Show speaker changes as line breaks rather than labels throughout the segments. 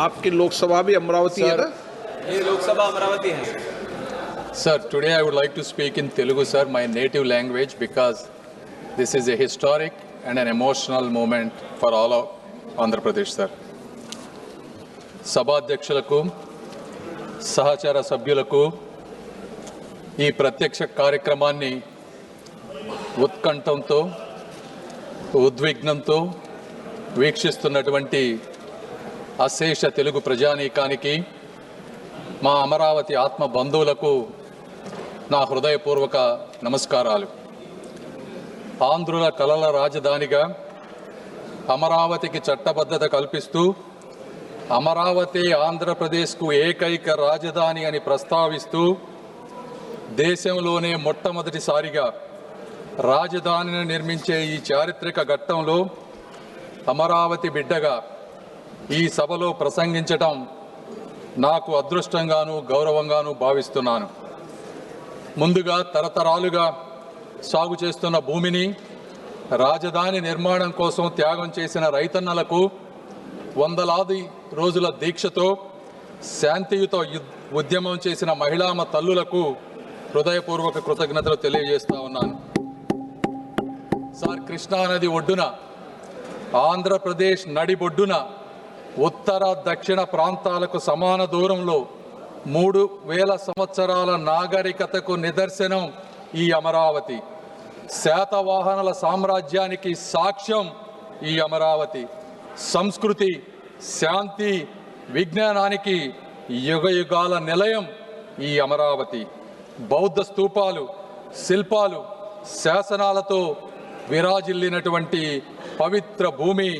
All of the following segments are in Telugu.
आपकी लोकसभा भी अमरावती है ना?
ये लोकसभा अमरावती है.
Sir, today I would like to speak in Telugu, sir, my native language, because this is a historic and an emotional moment for all of Andhra Pradesh, sir. సభాధ్యక్షులకు సహచర సభ్యులకు ఈ ప్రత్యక్ష కార్యక్రమాన్ని ఉత్కంఠంతో ఉద్విగ్నంతో వీక్షిస్తున్నటువంటి అశేష తెలుగు ప్రజానీకానికి మా అమరావతి ఆత్మ బంధువులకు నా హృదయపూర్వక నమస్కారాలు. ఆంధ్రుల కలల రాజధానిగా అమరావతికి చట్టబద్ధత కల్పిస్తూ అమరావతి ఆంధ్రప్రదేశ్కు ఏకైక రాజధాని అని ప్రస్తావిస్తూ దేశంలోనే మొట్టమొదటిసారిగా రాజధానిని నిర్మించే ఈ చారిత్రక ఘట్టంలో అమరావతి బిడ్డగా ఈ సభలో ప్రసంగించటం నాకు అదృష్టంగాను గౌరవంగాను భావిస్తున్నాను. ముందుగా తరతరాలుగా సాగు చేస్తున్న భూమిని రాజధాని నిర్మాణం కోసం త్యాగం చేసిన రైతన్నలకు, వందలాది రోజుల దీక్షతో శాంతియుత ఉద్యమం చేసిన మహిళామ తల్లులకు హృదయపూర్వక కృతజ్ఞతలు తెలియజేస్తా ఉన్నాను. సార్, కృష్ణానది ఒడ్డున ఆంధ్రప్రదేశ్ నడిబొడ్డున ఉత్తర దక్షిణ ప్రాంతాలకు సమాన దూరంలో 3000 సంవత్సరాల నాగరికతకు నిదర్శనం ఈ అమరావతి. శాతవాహనుల సామ్రాజ్యానికి సాక్ష్యం ఈ అమరావతి. సంస్కృతి, శాంతి, విజ్ఞానానికి యుగయుగాల నిలయం ఈ అమరావతి. బౌద్ధ స్తూపాలు, శిల్పాలు, శాసనాలతో విరాజిల్లినటువంటి పవిత్ర భూమి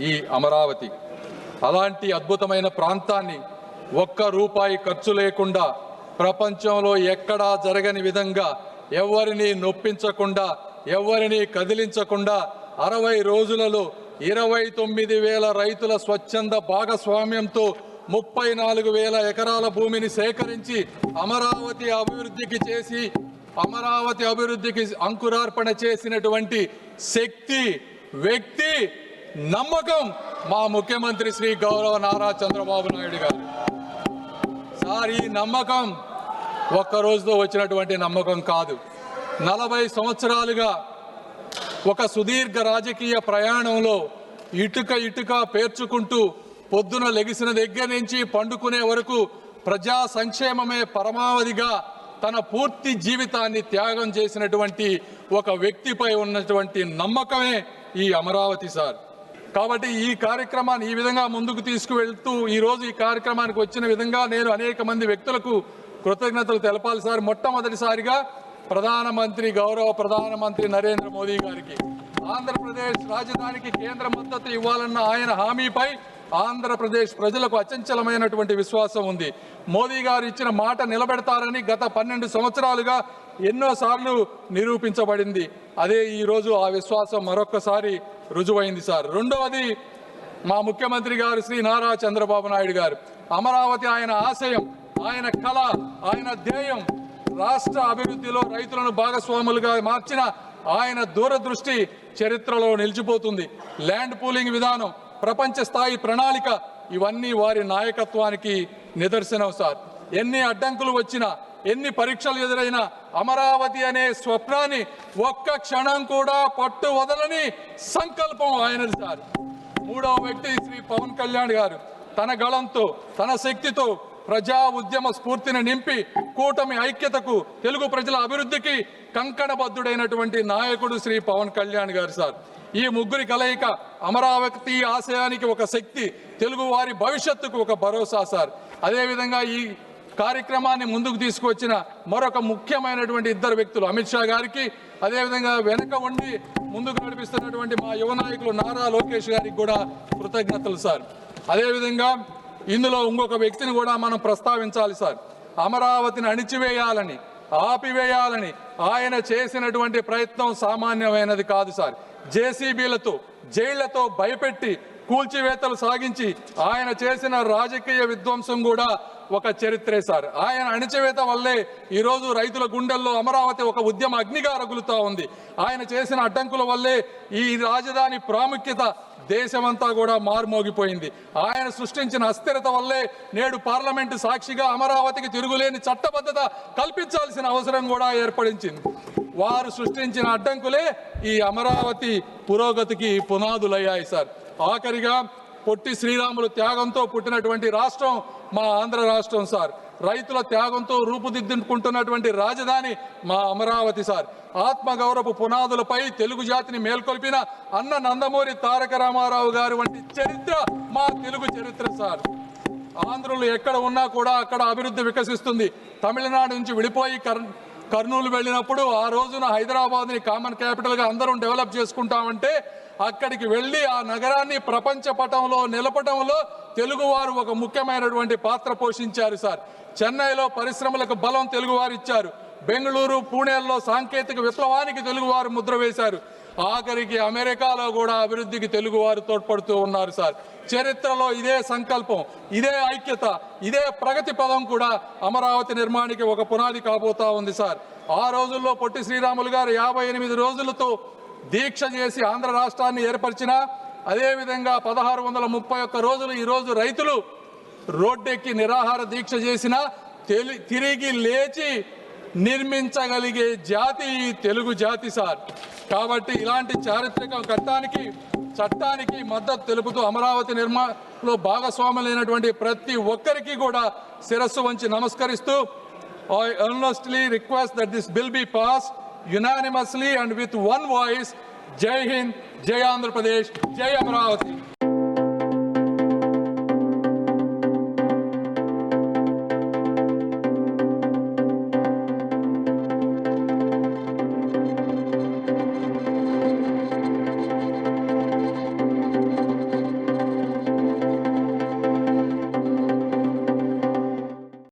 ఈ అమరావతి. అలాంటి అద్భుతమైన ప్రాంతాన్ని ఒక్క రూపాయి ఖర్చు లేకుండా, ప్రపంచంలో ఎక్కడా జరగని విధంగా, ఎవరిని నొప్పించకుండా, ఎవరిని కదిలించకుండా 60 రోజులలో 29,000 రైతుల స్వచ్ఛంద భాగస్వామ్యంతో 34,000 ఎకరాల భూమిని సేకరించి అమరావతి అభివృద్ధికి అంకురార్పణ చేసినటువంటి శక్తి, వ్యక్తి, నమ్మకం మా ముఖ్యమంత్రి శ్రీ గౌరవ నారా చంద్రబాబు నాయుడు గారు. సార్, ఈ నమ్మకం ఒక్క రోజుతో వచ్చినటువంటి నమ్మకం కాదు. 40 సంవత్సరాలుగా ఒక సుదీర్ఘ రాజకీయ ప్రయాణంలో ఇటుక పేర్చుకుంటూ పొద్దున లెగిసిన దగ్గర నుంచి పండుకునే వరకు ప్రజా సంక్షేమమే పరమావధిగా తన పూర్తి జీవితాన్ని త్యాగం చేసినటువంటి ఒక వ్యక్తిపై ఉన్నటువంటి నమ్మకమే ఈ అమరావతి సార్. కాబట్టి ఈ కార్యక్రమాన్ని ఈ విధంగా ముందుకు తీసుకువెళ్తూ ఈరోజు ఈ కార్యక్రమానికి వచ్చిన విధంగా నేను అనేక మంది వ్యక్తులకు కృతజ్ఞతలు తెలపాలి సార్. మొట్టమొదటిసారిగా గౌరవ ప్రధానమంత్రి నరేంద్ర మోదీ గారికి ఆంధ్రప్రదేశ్ రాజధానికి కేంద్ర మద్దతు ఇవ్వాలన్న ఆయన హామీపై ఆంధ్రప్రదేశ్ ప్రజలకు అచంచలమైనటువంటి విశ్వాసం ఉంది. మోదీ గారు ఇచ్చిన మాట నిలబెడతారని గత 12 సంవత్సరాలుగా ఎన్నోసార్లు నిరూపించబడింది. అదే ఈరోజు ఆ విశ్వాసం మరొక్కసారి రుజువైంది సార్. రెండవది, మా ముఖ్యమంత్రి గారు శ్రీ నారా చంద్రబాబు నాయుడు గారు అమరావతి ఆయన ఆశయం, ఆయన కళ, ఆయన ధ్యేయం. రాష్ట్ర అభివృద్ధిలో రైతులను భాగస్వాములుగా మార్చిన ఆయన దూరదృష్టి చరిత్రలో నిలిచిపోతుంది. ల్యాండ్ పూలింగ్ విధానం, ప్రపంచ స్థాయి ప్రణాళిక, ఇవన్నీ వారి నాయకత్వానికి నిదర్శనం సార్. ఎన్ని అడ్డంకులు వచ్చినా, ఎన్ని పరీక్షలు ఎదురైనా అమరావతి అనే స్వప్నాన్ని ఒక్క క్షణం కూడా పట్టు వదలని సంకల్పం ఆయనది సార్. మూడవ వ్యక్తి శ్రీ పవన్ కళ్యాణ్ గారు తన గళంతో, తన శక్తితో ప్రజా ఉద్యమ స్ఫూర్తిని నింపి కూటమి ఐక్యతకు, తెలుగు ప్రజల అభివృద్ధికి కంకణబద్ధుడైనటువంటి నాయకుడు శ్రీ పవన్ కళ్యాణ్ గారు సార్. ఈ ముగ్గురి కలయిక అమరావతి ఆశయానికి ఒక శక్తి, తెలుగు వారి భవిష్యత్తుకు ఒక భరోసా సార్. అదేవిధంగా ఈ కార్యక్రమాన్ని ముందుకు తీసుకువచ్చిన మరొక ముఖ్యమైనటువంటి ఇద్దరు వ్యక్తులు అమిత్ షా గారికి, అదేవిధంగా వెనక ఉండి ముందుకు నడిపిస్తున్నటువంటి మా యువ నాయకులు నారా లోకేష్ గారికి కూడా కృతజ్ఞతలు సార్. అదేవిధంగా ఇందులో ఇంకొక వ్యక్తిని కూడా మనం ప్రస్తావించాలి సార్. అమరావతిని అణిచివేయాలని, ఆపివేయాలని ఆయన చేసినటువంటి ప్రయత్నం సామాన్యమైనది కాదు సార్. జేసీబీలతో, జైళ్లతో భయపెట్టి కూల్చివేతలు సాగించి ఆయన చేసిన రాజకీయ విధ్వంసం కూడా ఒక చరిత్రే సార్. ఆయన అణిచివేత వల్లే ఈరోజు రైతుల గుండెల్లో అమరావతి ఒక ఉద్యమ అగ్నిగా రగులుతా ఉంది. ఆయన చేసిన అడ్డంకుల వల్లే ఈ రాజధాని ప్రాముఖ్యత దేశమంతా కూడా మారుమోగిపోయింది. ఆయన సృష్టించిన అస్థిరత వల్లే నేడు పార్లమెంటు సాక్షిగా అమరావతికి తిరుగులేని చట్టబద్ధత కల్పించాల్సిన అవసరం కూడా ఏర్పడించింది. వారు సృష్టించిన అడ్డంకులే ఈ అమరావతి పురోగతికి పునాదులయ్యాయి సార్. ఆఖరిగా పొట్టి శ్రీరాములు త్యాగంతో పుట్టినటువంటి రాష్ట్రం మా ఆంధ్ర రాష్ట్రం సార్. రైతుల త్యాగంతో రూపుదిద్దుకుంటున్నటువంటి రాజధాని మా అమరావతి సార్. ఆత్మగౌరవ పునాదులపై తెలుగు జాతిని మేల్కొల్పిన అన్న నందమూరి తారక రామారావు గారు వంటి చరిత్ర మా తెలుగు చరిత్ర సార్. ఆంధ్రులు ఎక్కడ ఉన్నా కూడా అక్కడ అభివృద్ధి వికసిస్తుంది. తమిళనాడు నుంచి విడిపోయి కర్నూలు వెళ్ళినప్పుడు ఆ రోజున హైదరాబాద్ని కామన్ క్యాపిటల్గా అందరం డెవలప్ చేసుకుంటామంటే అక్కడికి వెళ్ళి ఆ నగరాన్ని ప్రపంచ పటంలో నిలపడంలో తెలుగువారు ఒక ముఖ్యమైనటువంటి పాత్ర పోషించారు సార్. చెన్నైలో పరిశ్రమలకు బలం తెలుగువారు ఇచ్చారు. బెంగళూరు, పూణేల్లో సాంకేతిక విప్లవానికి తెలుగువారు ముద్ర వేశారు. ఆఖరికి అమెరికాలో కూడా అభివృద్ధికి తెలుగువారు తోడ్పడుతూ ఉన్నారు సార్. చరిత్రలో ఇదే సంకల్పం, ఇదే ఐక్యత, ఇదే ప్రగతి పదం కూడా అమరావతి నిర్మాణానికి ఒక పునాది కాబోతా ఉంది సార్. ఆ రోజుల్లో పొట్టి శ్రీరాములు గారు 58 రోజులతో దీక్ష చేసి ఆంధ్ర రాష్ట్రాన్ని ఏర్పరిచిన, అదేవిధంగా 1631 రోజులు ఈరోజు రైతులు రోడ్డెక్కి నిరాహార దీక్ష చేసిన తిరిగి లేచి నిర్మించగలిగే జాతి తెలుగు జాతి సార్. కాబట్టి ఇలాంటి చారిత్రక చట్టానికి మద్దతు తెలుపుతూ అమరావతి నిర్మాణంలో భాగస్వాములైనటువంటి ప్రతి ఒక్కరికి కూడా శిరస్సు వంచి నమస్కరిస్తూ I earnestly request that this bill be passed unanimously and with one voice. Jai Hind, Jai Andhra Pradesh, Jai Amaravati.